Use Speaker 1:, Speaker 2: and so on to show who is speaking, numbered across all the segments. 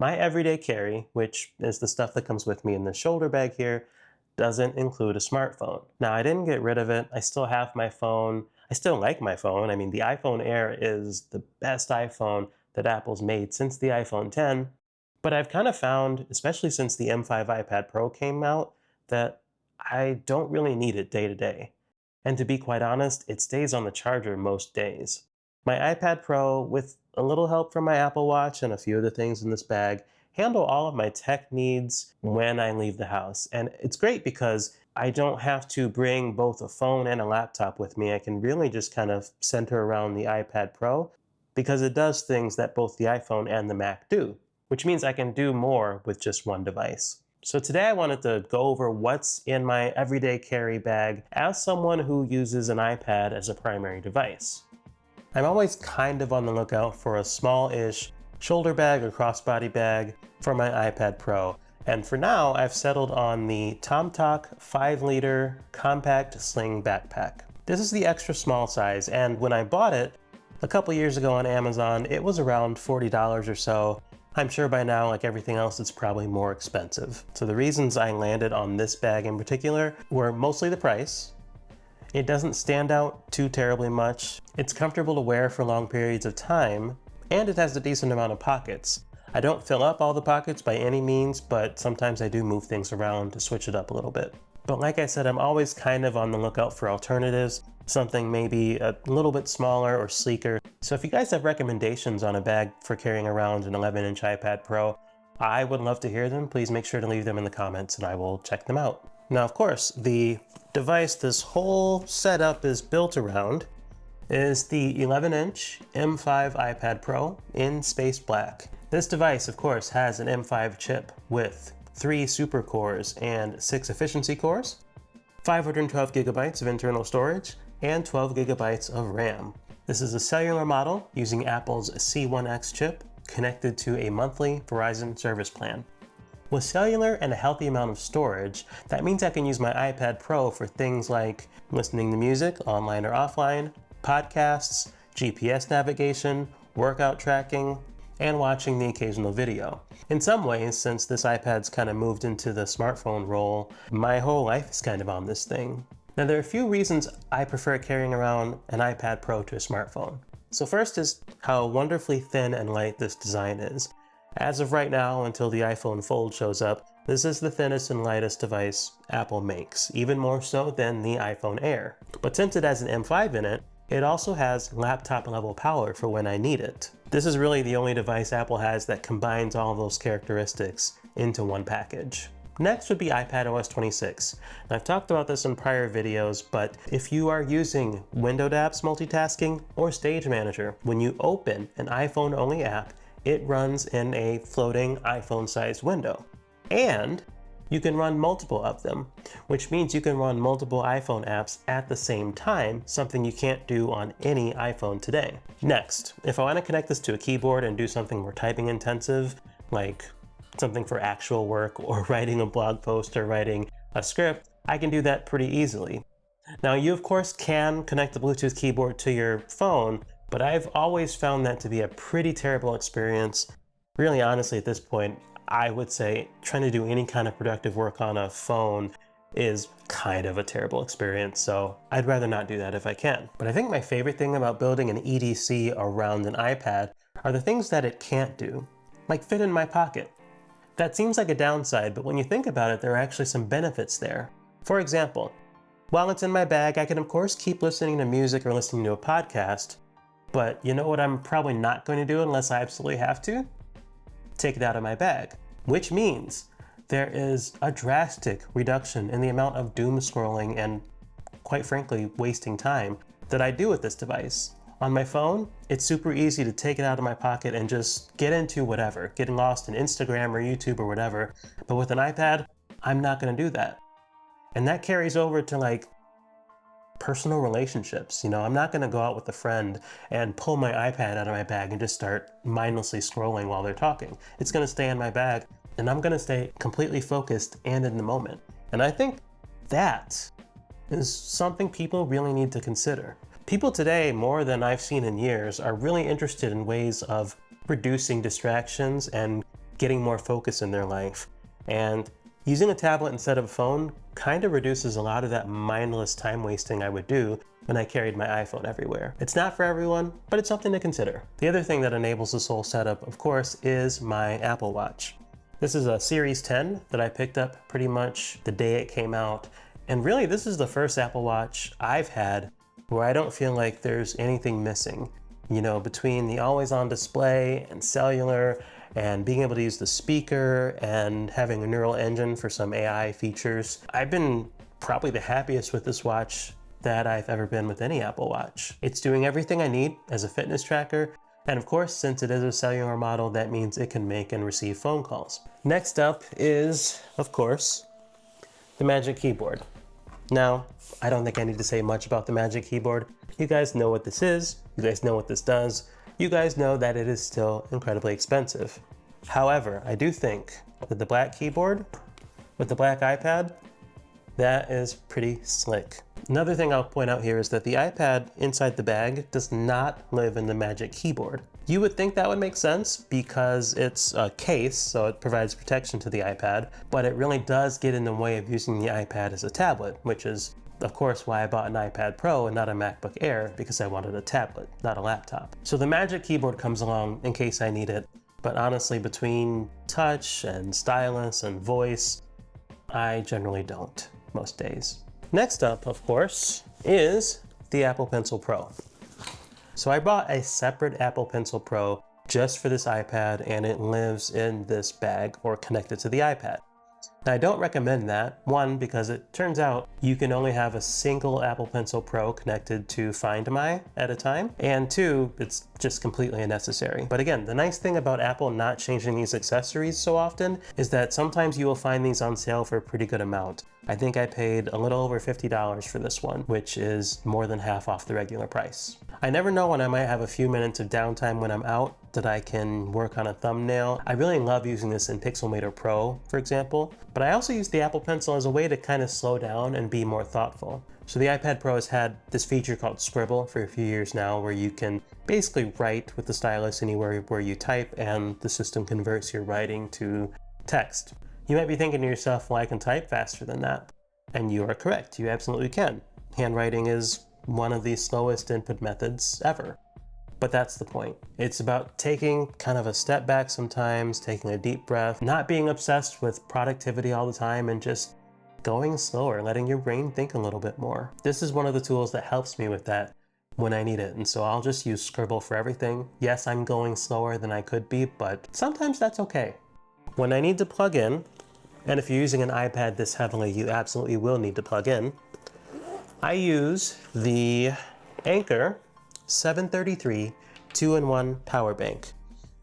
Speaker 1: My everyday carry, which is the stuff that comes with me in the shoulder bag here, doesn't include a smartphone. Now, I didn't get rid of it. I still have my phone. I still like my phone. I mean, the iPhone Air is the best iPhone that Apple's made since the iPhone 10. But I've kind of found, especially since the M5 iPad Pro came out, that I don't really need it day to day. And to be quite honest, it stays on the charger most days. My iPad Pro, with a little help from my Apple Watch and a few of the things in this bag, handle all of my tech needs when I leave the house. And it's great because I don't have to bring both a phone and a laptop with me. I can really just kind of center around the iPad Pro because it does things that both the iPhone and the Mac do, which means I can do more with just one device. So today I wanted to go over what's in my everyday carry bag as someone who uses an iPad as a primary device. I'm always kind of on the lookout for a small-ish shoulder bag or crossbody bag for my iPad Pro. And for now, I've settled on the Tomtoc 5-liter compact Sling backpack. This is the extra small size, and when I bought it a couple years ago on Amazon, it was around $40 or so. I'm sure by now, like everything else, it's probably more expensive. So the reasons I landed on this bag in particular were mostly the price. It doesn't stand out too terribly much. It's comfortable to wear for long periods of time, and it has a decent amount of pockets. I don't fill up all the pockets by any means, but sometimes I do move things around to switch it up a little bit. But like I said, I'm always kind of on the lookout for alternatives, something maybe a little bit smaller or sleeker. So if you guys have recommendations on a bag for carrying around an 11-inch iPad Pro, I would love to hear them. Please make sure to leave them in the comments and I will check them out. Now, of course, the device this whole setup is built around is the 11-inch M5 iPad Pro in space black. This device, of course, has an M5 chip with 3 super cores and 6 efficiency cores, 512 gigabytes of internal storage, and 12 gigabytes of RAM. This is a cellular model using Apple's C1X chip connected to a monthly Verizon service plan. With cellular and a healthy amount of storage, that means I can use my iPad Pro for things like listening to music, online or offline, podcasts, GPS navigation, workout tracking, and watching the occasional video. In some ways, since this iPad's kind of moved into the smartphone role, my whole life is kind of on this thing. Now, there are a few reasons I prefer carrying around an iPad Pro to a smartphone. So first is how wonderfully thin and light this design is. As of right now, until the iPhone Fold shows up, this is the thinnest and lightest device Apple makes, even more so than the iPhone Air. But since it has an M5 in it, it also has laptop level power for when I need it. This is really the only device Apple has that combines all those characteristics into one package. Next would be iPadOS 26. And I've talked about this in prior videos, but if you are using windowed apps multitasking or Stage Manager, when you open an iPhone-only app, it runs in a floating iPhone-sized window. And you can run multiple of them, which means you can run multiple iPhone apps at the same time, something you can't do on any iPhone today. Next, if I want to connect this to a keyboard and do something more typing intensive, like something for actual work or writing a blog post or writing a script, I can do that pretty easily. Now, you of course can connect the Bluetooth keyboard to your phone, but I've always found that to be a pretty terrible experience. Really, honestly, at this point, I would say trying to do any kind of productive work on a phone is kind of a terrible experience, so I'd rather not do that if I can. But I think my favorite thing about building an EDC around an iPad are the things that it can't do, like fit in my pocket. That seems like a downside, but when you think about it, there are actually some benefits there. For example, while it's in my bag, I can of course keep listening to music or listening to a podcast, but you know what I'm probably not going to do unless I absolutely have to? Take it out of my bag. Which means there is a drastic reduction in the amount of doom scrolling and, quite frankly, wasting time that I do with this device. On my phone, it's super easy to take it out of my pocket and just get into whatever, getting lost in Instagram or YouTube or whatever. But with an iPad, I'm not going to do that. And that carries over to like personal relationships. You know, I'm not going to go out with a friend and pull my iPad out of my bag and just start mindlessly scrolling while they're talking. It's going to stay in my bag and I'm going to stay completely focused and in the moment. And I think that is something people really need to consider. People today, more than I've seen in years, are really interested in ways of reducing distractions and getting more focus in their life. And using a tablet instead of a phone kind of reduces a lot of that mindless time wasting I would do when I carried my iPhone everywhere. It's not for everyone, but it's something to consider. The other thing that enables this whole setup, of course, is my Apple Watch. This is a Series 10 that I picked up pretty much the day it came out. And really, this is the first Apple Watch I've had where I don't feel like there's anything missing. You know, between the always-on display and cellular and being able to use the speaker and having a neural engine for some AI features, I've been probably the happiest with this watch that I've ever been with any Apple Watch. It's doing everything I need as a fitness tracker. And of course, since it is a cellular model, that means it can make and receive phone calls. Next up is, of course, the Magic Keyboard. Now, I don't think I need to say much about the Magic Keyboard. You guys know what this is. You guys know what this does. You guys know that it is still incredibly expensive. However, I do think that the black keyboard with the black iPad, that is pretty slick. Another thing I'll point out here is that the iPad inside the bag does not live in the Magic Keyboard. You would think that would make sense because it's a case, so it provides protection to the iPad, but it really does get in the way of using the iPad as a tablet, which is, of course, why I bought an iPad Pro and not a MacBook Air, because I wanted a tablet, not a laptop. So the Magic Keyboard comes along in case I need it, but honestly, between touch and stylus and voice, I generally don't most days. Next up, of course, is the Apple Pencil Pro. So I bought a separate Apple Pencil Pro just for this iPad, and it lives in this bag or connected to the iPad. Now, I don't recommend that, one, because it turns out you can only have a single Apple Pencil Pro connected to Find My at a time, and two, it's just completely unnecessary. But again, the nice thing about Apple not changing these accessories so often is that sometimes you will find these on sale for a pretty good amount. I think I paid a little over $50 for this one, which is more than half off the regular price. I never know when I might have a few minutes of downtime when I'm out that I can work on a thumbnail. I really love using this in Pixelmator Pro, for example, but I also use the Apple Pencil as a way to kind of slow down and be more thoughtful. So the iPad Pro has had this feature called Scribble for a few years now, where you can basically write with the stylus anywhere where you type, and the system converts your writing to text. You might be thinking to yourself, well, I can type faster than that. And you are correct, you absolutely can. Handwriting is one of the slowest input methods ever. But that's the point. It's about taking kind of a step back sometimes, taking a deep breath, not being obsessed with productivity all the time, and just going slower, letting your brain think a little bit more. This is one of the tools that helps me with that when I need it, and so I'll just use Scribble for everything. Yes, I'm going slower than I could be, but sometimes that's okay. When I need to plug in, and if you're using an iPad this heavily, you absolutely will need to plug in, I use the Anker 733 2-in-1 power bank,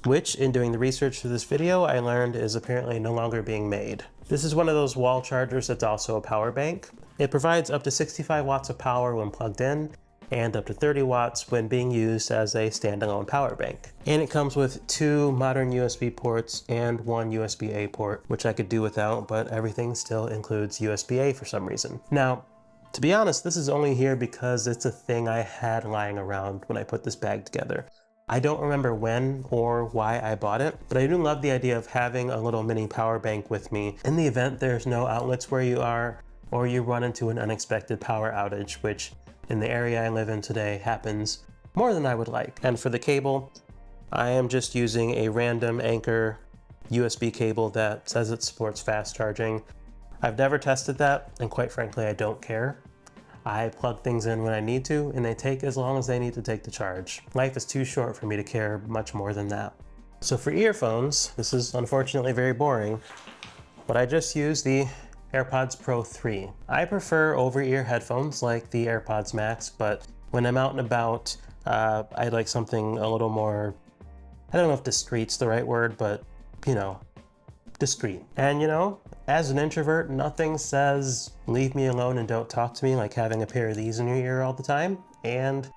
Speaker 1: which in doing the research for this video, I learned is apparently no longer being made. This is one of those wall chargers that's also a power bank. It provides up to 65 watts of power when plugged in, and up to 30 watts when being used as a standalone power bank. And it comes with 2 modern USB ports and 1 USB-A port, which I could do without, but everything still includes USB-A for some reason. Now, to be honest, this is only here because it's a thing I had lying around when I put this bag together. I don't remember when or why I bought it, but I do love the idea of having a little mini power bank with me in the event there's no outlets where you are, or you run into an unexpected power outage, which in the area I live in today happens more than I would like. And for the cable, I am just using a random Anker USB cable that says it supports fast charging. I've never tested that, and quite frankly, I don't care. I plug things in when I need to, and they take as long as they need to take to charge. Life is too short for me to care much more than that. So for earphones, this is unfortunately very boring, but I just use the AirPods Pro 3. I prefer over-ear headphones like the AirPods Max, but when I'm out and about, I'd like something a little more, I don't know if discreet's the right word, but you know, discreet. And you know, as an introvert, nothing says leave me alone and don't talk to me like having a pair of these in your ear all the time, and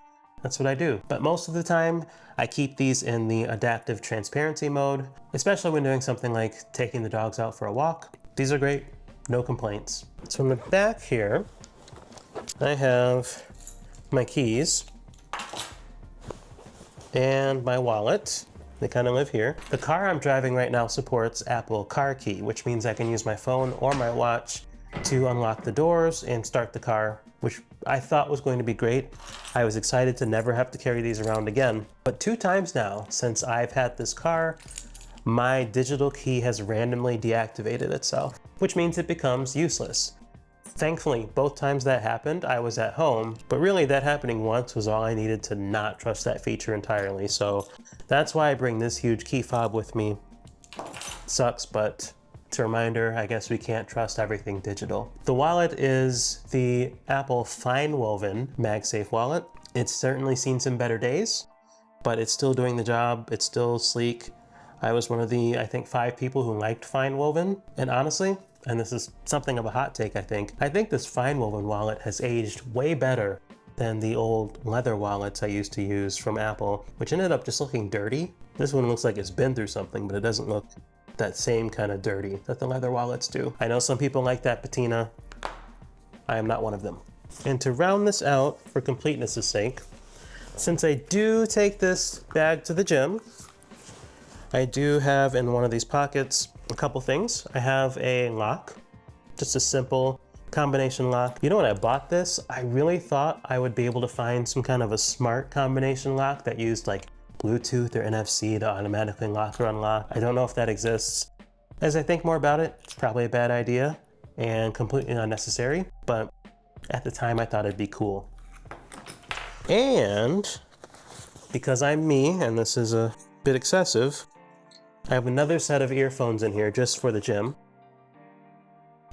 Speaker 1: that's what I do. But most of the time, I keep these in the adaptive transparency mode, especially when doing something like taking the dogs out for a walk. These are great, no complaints. So in the back here, I have my keys and my wallet. They kind of live here. The car I'm driving right now supports Apple CarKey, which means I can use my phone or my watch to unlock the doors and start the car, which I thought was going to be great. I was excited to never have to carry these around again. But 2 times now since I've had this car, my digital key has randomly deactivated itself, which means it becomes useless. Thankfully, both times that happened, I was at home, but really that happening once was all I needed to not trust that feature entirely. So that's why I bring this huge key fob with me. Sucks, but it's a reminder, I guess we can't trust everything digital. The wallet is the Apple Fine Woven MagSafe wallet. It's certainly seen some better days, but it's still doing the job. It's still sleek. I was one of the, I think, 5 people who liked Fine Woven, and honestly, and this is something of a hot take, I think this Fine Woven wallet has aged way better than the old leather wallets I used to use from Apple, which ended up just looking dirty. This one looks like it's been through something, but it doesn't look that same kind of dirty that the leather wallets do. I know some people like that patina. I am not one of them. And to round this out, for completeness' sake, since I do take this bag to the gym, I do have in one of these pockets a couple things. I have a lock, just a simple combination lock. You know, when I bought this, I really thought I would be able to find some kind of a smart combination lock that used like Bluetooth or NFC to automatically lock or unlock. I don't know if that exists. As I think more about it, it's probably a bad idea and completely unnecessary, but at the time I thought it'd be cool. And because I'm me, and this is a bit excessive, I have another set of earphones in here just for the gym.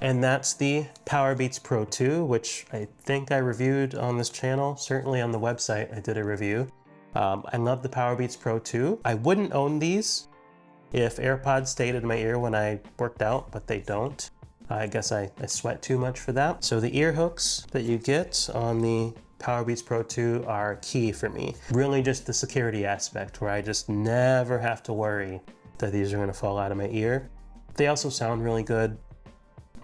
Speaker 1: And that's the Powerbeats Pro 2, which I think I reviewed on this channel. Certainly on the website I did a review. I love the Powerbeats Pro 2. I wouldn't own these if AirPods stayed in my ear when I worked out, but they don't. I guess I sweat too much for that. So the ear hooks that you get on the Powerbeats Pro 2 are key for me. Really just the security aspect where I just never have to worry that these are gonna fall out of my ear. They also sound really good.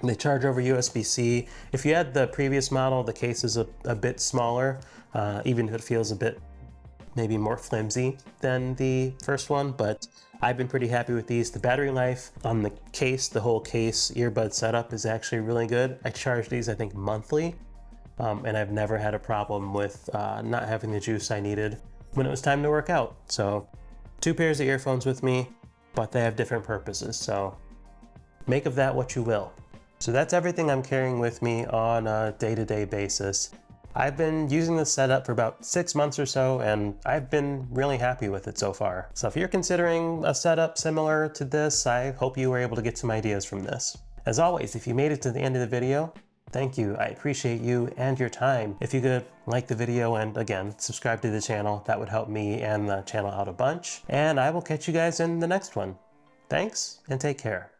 Speaker 1: They charge over USB-C. If you had the previous model, the case is a bit smaller, even if it feels a bit maybe more flimsy than the first one, but I've been pretty happy with these. The battery life on the case, the whole case earbud setup is actually really good. I charge these, I think, monthly, and I've never had a problem with not having the juice I needed when it was time to work out. So 2 pairs of earphones with me, but they have different purposes, so make of that what you will. So that's everything I'm carrying with me on a day-to-day basis. I've been using this setup for about 6 months or so, and I've been really happy with it so far. So if you're considering a setup similar to this, I hope you were able to get some ideas from this. As always, if you made it to the end of the video, thank you. I appreciate you and your time. If you could like the video and again, subscribe to the channel, that would help me and the channel out a bunch. And I will catch you guys in the next one. Thanks and take care.